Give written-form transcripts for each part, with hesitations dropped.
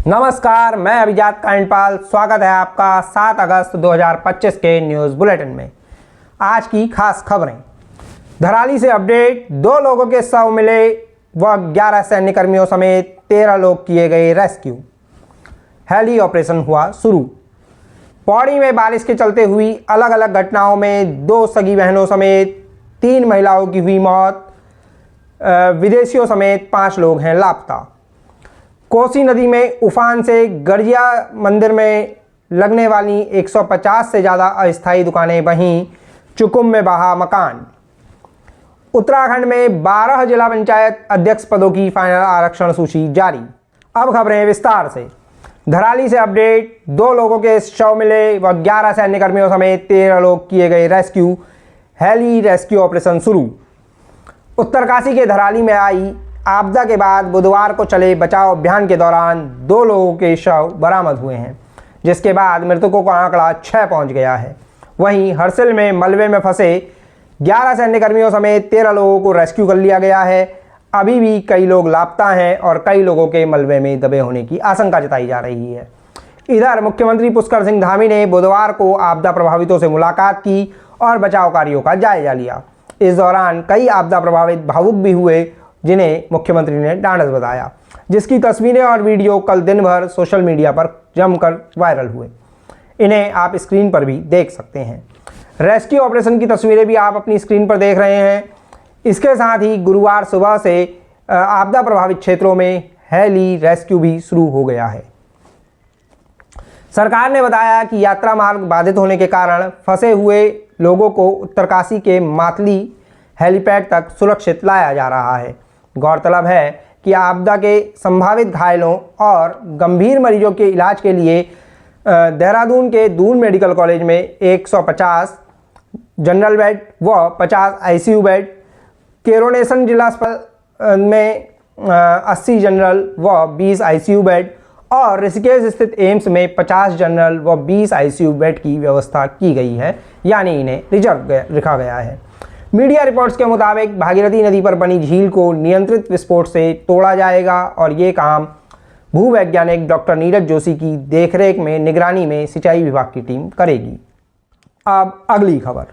नमस्कार, मैं अभिजात कांडपाल। स्वागत है आपका 7 अगस्त 2025 के न्यूज़ बुलेटिन में। आज की खास खबरें। धराली से अपडेट, 2 लोगों के शव मिले व 11 सैन्यकर्मियों समेत 13 लोग किए गए रेस्क्यू। हेली ऑपरेशन हुआ शुरू। पौड़ी में बारिश के चलते हुई अलग अलग घटनाओं में 2 सगी बहनों समेत 3 महिलाओं की हुई मौत। विदेशियों समेत 5 लोग हैं लापता। कोसी नदी में उफान से गड़िया मंदिर में लगने वाली 150 से ज़्यादा अस्थायी दुकानें बहीं, चुकुम में बहा मकान। उत्तराखंड में 12 जिला पंचायत अध्यक्ष पदों की फाइनल आरक्षण सूची जारी। अब खबरें विस्तार से। धराली से अपडेट, 2 लोगों के शव मिले व 11 सैन्यकर्मियों समेत 13 लोग किए गए रेस्क्यू। हेली रेस्क्यू ऑपरेशन शुरू। उत्तरकाशी के धराली में आई आपदा के बाद बुधवार को चले बचाव अभियान के दौरान 2 लोगों के शव बरामद हुए हैं, जिसके बाद मृतकों का आंकड़ा 6 पहुंच गया है। वहीं हरसिल में मलबे में फंसे 11 सैन्यकर्मियों समेत 13 लोगों को रेस्क्यू कर लिया गया है। अभी भी कई लोग लापता हैं और कई लोगों के मलबे में दबे होने की आशंका जताई जा रही है। इधर मुख्यमंत्री पुष्कर सिंह धामी ने बुधवार को आपदा प्रभावितों से मुलाकात की और बचाव कार्यों का जायजा लिया। इस दौरान कई आपदा प्रभावित भावुक भी हुए, जिन्हें मुख्यमंत्री ने ढांढस बताया, जिसकी तस्वीरें और वीडियो कल दिन भर सोशल मीडिया पर जमकर वायरल हुए। इन्हें आप स्क्रीन पर भी देख सकते हैं। रेस्क्यू ऑपरेशन की तस्वीरें भी आप अपनी स्क्रीन पर देख रहे हैं। इसके साथ ही गुरुवार सुबह से आपदा प्रभावित क्षेत्रों में हेली रेस्क्यू भी शुरू हो गया है। सरकार ने बताया कि यात्रा मार्ग बाधित होने के कारण फंसे हुए लोगों को उत्तरकाशी के मातली हेलीपैड तक सुरक्षित लाया जा रहा है। गौरतलब है कि आपदा के संभावित घायलों और गंभीर मरीजों के इलाज के लिए देहरादून के दून मेडिकल कॉलेज में 150 जनरल बेड व 50 आईसीयू बेड, केरोनेशन जिला अस्पताल में 80 जनरल व 20 आईसीयू बेड और ऋषिकेश स्थित एम्स में 50 जनरल व 20 आईसीयू बेड की व्यवस्था की गई है, यानी इन्हें रिजर्व रखा गया है। मीडिया रिपोर्ट्स के मुताबिक भागीरथी नदी पर बनी झील को नियंत्रित विस्फोट से तोड़ा जाएगा और ये काम भूवैज्ञानिक डॉक्टर नीरज जोशी की देखरेख में निगरानी में सिंचाई विभाग की टीम करेगी। अब अगली खबर।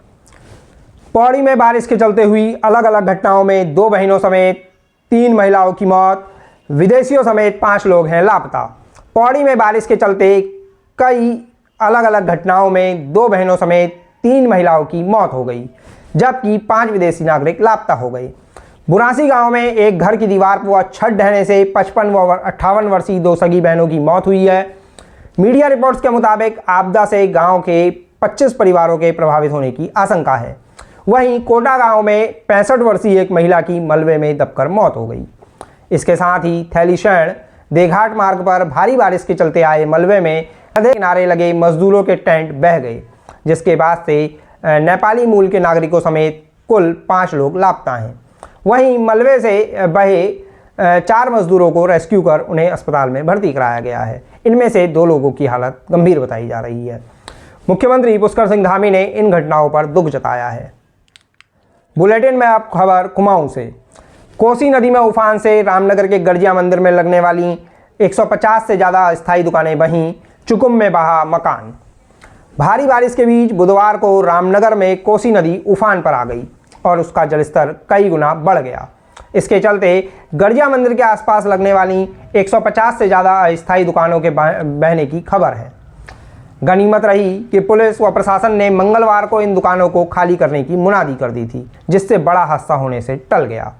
पौड़ी में बारिश के चलते हुई अलग अलग घटनाओं में 2 बहनों समेत 3 महिलाओं की मौत। विदेशियों समेत 5 लोग हैं लापता। पौड़ी में बारिश के चलते कई अलग अलग घटनाओं में 2 बहनों समेत 3 महिलाओं की मौत हो गई, जबकि 5 विदेशी नागरिक लापता हो गए। बुरासी गांव में एक घर की दीवार पर छत ढहने से 55 व 58 वर्षीय 2 सगी बहनों की मौत हुई है। मीडिया रिपोर्ट्स के मुताबिक आपदा से गांव के 25 परिवारों के प्रभावित होने की आशंका है। वहीं कोटा गांव में 65 वर्षीय एक महिला की मलबे में दबकर मौत हो गई। इसके साथ ही थैलीशरण देघाट मार्ग पर भारी बारिश के चलते आए मलबे में नदी किनारे लगे मजदूरों के टेंट बह गए, जिसके बाद से नेपाली मूल के नागरिकों समेत कुल 5 लोग लापता हैं। वहीं मलबे से बहे 4 मजदूरों को रेस्क्यू कर उन्हें अस्पताल में भर्ती कराया गया है। इनमें से 2 लोगों की हालत गंभीर बताई जा रही है। मुख्यमंत्री पुष्कर सिंह धामी ने इन घटनाओं पर दुख जताया है। बुलेटिन में अब खबर कुमाऊं से। कोसी नदी में उफान से रामनगर के गड़िया मंदिर में लगने वाली 150 से ज़्यादा अस्थायी दुकानें बहीं, चुकुम में बहा मकान। भारी बारिश के बीच बुधवार को रामनगर में कोसी नदी उफान पर आ गई और उसका जलस्तर कई गुना बढ़ गया। इसके चलते गड़िया मंदिर के आसपास लगने वाली 150 से ज़्यादा अस्थायी दुकानों के बहने की खबर है। गनीमत रही कि पुलिस व प्रशासन ने मंगलवार को इन दुकानों को खाली करने की मुनादी कर दी थी, जिससे बड़ा हादसा होने से टल गया।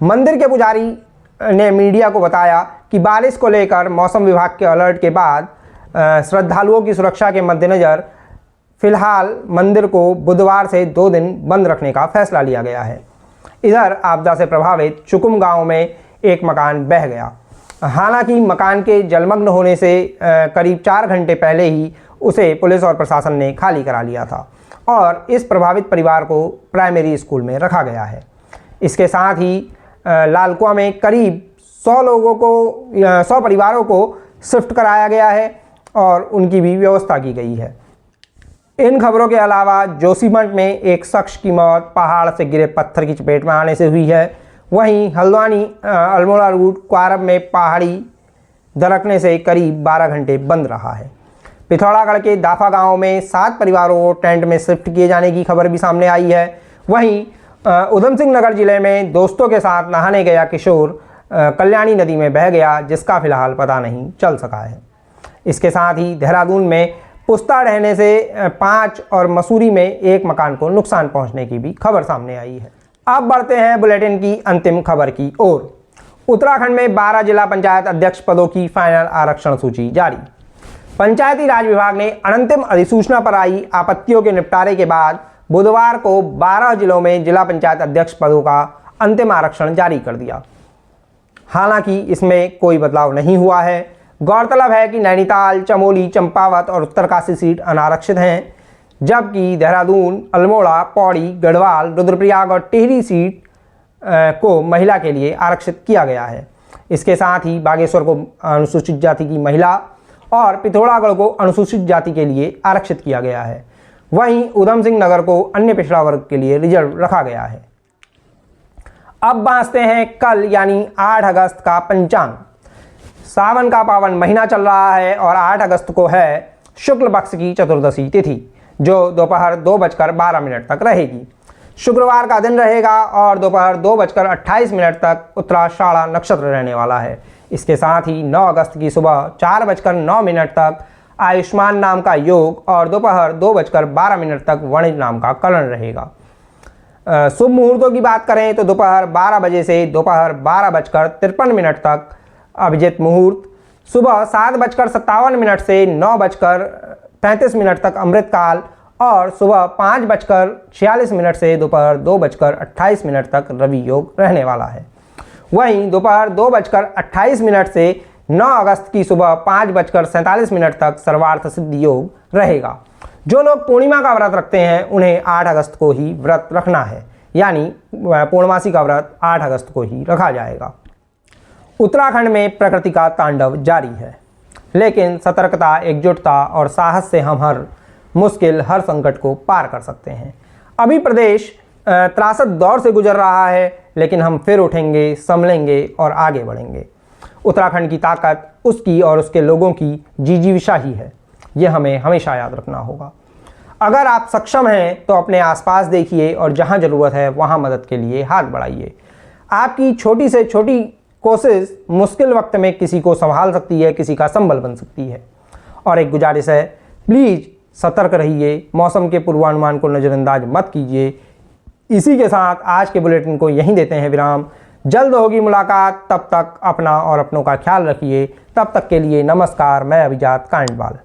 मंदिर के पुजारी ने मीडिया को बताया कि बारिश को लेकर मौसम विभाग के अलर्ट के बाद श्रद्धालुओं की सुरक्षा के मद्देनज़र फिलहाल मंदिर को बुधवार से 2 दिन बंद रखने का फैसला लिया गया है। इधर आपदा से प्रभावित चुकुम गांव में एक मकान बह गया। हालांकि मकान के जलमग्न होने से करीब 4 घंटे पहले ही उसे पुलिस और प्रशासन ने खाली करा लिया था और इस प्रभावित परिवार को प्राइमरी स्कूल में रखा गया है। इसके साथ ही लालकुआ में करीब 100 परिवारों को शिफ्ट कराया गया है और उनकी भी व्यवस्था की गई है। इन खबरों के अलावा जोशीमठ में एक शख्स की मौत पहाड़ से गिरे पत्थर की चपेट में आने से हुई है। वहीं हल्द्वानी अल्मोड़ा रूट क्वारब में पहाड़ी दरकने से करीब 12 घंटे बंद रहा है। पिथौरागढ़ के दाफा गांव में 7 परिवारों को टेंट में शिफ्ट किए जाने की खबर भी सामने आई है। वहीं उधम सिंह नगर जिले में दोस्तों के साथ नहाने गया किशोर कल्याणी नदी में बह गया, जिसका फिलहाल पता नहीं चल सका है। इसके साथ ही देहरादून में पुस्ता ढहने से 5 और मसूरी में 1 मकान को नुकसान पहुंचने की भी खबर सामने आई है। अब बढ़ते हैं बुलेटिन की अंतिम खबर की ओर। उत्तराखंड में 12 जिला पंचायत अध्यक्ष पदों की फाइनल आरक्षण सूची जारी। पंचायती राज विभाग ने अंतिम अधिसूचना पर आई आपत्तियों के निपटारे के बाद बुधवार को 12 जिलों में जिला पंचायत अध्यक्ष पदों का अंतिम आरक्षण जारी कर दिया। हालांकि इसमें कोई बदलाव नहीं हुआ है। गौरतलब है कि नैनीताल, चमोली, चंपावत और उत्तरकाशी सीट अनारक्षित हैं, जबकि देहरादून, अल्मोड़ा, पौड़ी, गढ़वाल, रुद्रप्रयाग और टिहरी सीट को महिला के लिए आरक्षित किया गया है। इसके साथ ही बागेश्वर को अनुसूचित जाति की महिला और पिथौरागढ़ को अनुसूचित जाति के लिए आरक्षित किया गया है। वहीं उधम सिंह नगर को अन्य पिछड़ा वर्ग के लिए रिजर्व रखा गया है। अब बाँचते हैं कल यानी 8 अगस्त का पंचांग। सावन का पावन महीना चल रहा है और 8 अगस्त को है शुक्ल पक्ष की चतुर्दशी तिथि, जो दोपहर 2:12 तक रहेगी। शुक्रवार का दिन रहेगा और दोपहर 2:28 तक उत्तराषाढ़ा नक्षत्र रहने वाला है। इसके साथ ही 9 अगस्त की सुबह 4:09 तक आयुष्मान नाम का योग और दोपहर 2:12 तक वणिज नाम का करण रहेगा। शुभ मुहूर्तों की बात करें तो दोपहर 12 बजे से दोपहर 12:53 तक अभिजित मुहूर्त, सुबह 7:57 से 9:35 तक अमृतकाल और सुबह 5:46 से दोपहर 2:28 तक रवि योग रहने वाला है। वहीं दोपहर 2:28 से 9 अगस्त की सुबह 5:47 तक सर्वार्थ सिद्धि योग रहेगा। जो लोग पूर्णिमा का व्रत रखते हैं उन्हें 8 अगस्त को ही व्रत रखना है, यानी पूर्णमासी का व्रत 8 अगस्त को ही रखा जाएगा। उत्तराखंड में प्रकृति का तांडव जारी है, लेकिन सतर्कता, एकजुटता और साहस से हम हर मुश्किल, हर संकट को पार कर सकते हैं। अभी प्रदेश त्रासद दौर से गुजर रहा है, लेकिन हम फिर उठेंगे, संभलेंगे और आगे बढ़ेंगे। उत्तराखंड की ताकत उसकी और उसके लोगों की जीजीविशा ही है, ये हमें हमेशा याद रखना होगा। अगर आप सक्षम हैं तो अपने आसपास देखिए और जहां ज़रूरत है वहां मदद के लिए हाथ बढ़ाइए। आपकी छोटी से छोटी कोशिश मुश्किल वक्त में किसी को संभाल सकती है, किसी का संबल बन सकती है। और एक गुजारिश है, प्लीज़ सतर्क रहिए, मौसम के पूर्वानुमान को नज़रअंदाज मत कीजिए। इसी के साथ आज के बुलेटिन को यहीं देते हैं विराम। जल्द होगी मुलाकात, तब तक अपना और अपनों का ख्याल रखिए। तब तक के लिए नमस्कार। मैं अभिजात कांडवाल।